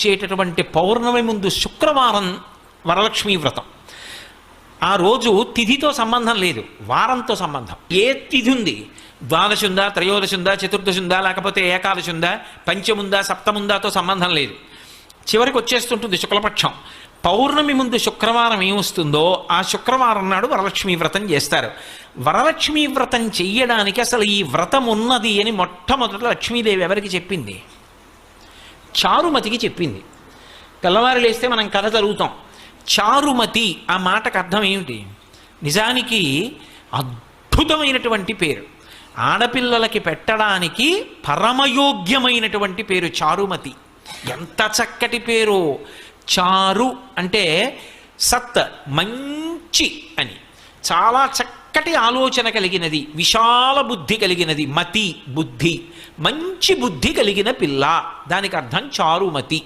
వచ్చేటటువంటి పౌర్ణమి ముందు శుక్రవారం వరలక్ష్మీ వ్రతం. ఆ రోజు తిథితో సంబంధం లేదు, వారంతో సంబంధం. ఏ తిథి ఉంది, ద్వాదశి ఉందా, త్రయోదశి ఉందా, చతుర్దశి ఉందా, లేకపోతే ఏకాదశి ఉందా, పంచముందా, సప్తముందాతో సంబంధం లేదు. చివరికి వచ్చేస్తుంటుంది శుక్లపక్షం. పౌర్ణమి ముందు శుక్రవారం ఏమొస్తుందో ఆ శుక్రవారం నాడు వరలక్ష్మీ వ్రతం చేస్తారు. వరలక్ష్మీ వ్రతం చెయ్యడానికి అసలు ఈ వ్రతం ఉన్నది అని మొట్టమొదట లక్ష్మీదేవి ఎవరికి చెప్పింది? చారుమతికి చెప్పింది. తెల్లవారు లేస్తే మనం కథ చదువుతాం. చారుమతి ఆ మాటకు అర్థం ఏమిటి? నిజానికి అద్భుతమైనటువంటి పేరు, ఆడపిల్లలకి పెట్టడానికి పరమయోగ్యమైనటువంటి పేరు చారుమతి. ఎంత చక్కటి పేరు! చారు అంటే సత్, మంచి అని, చాలా చక్కటి ఆలోచన కలిగినది, విశాల బుద్ధి కలిగినది. మతి బుద్ధి, మంచి బుద్ధి కలిగిన పిల్ల, దానికి అర్థం చారుమతి.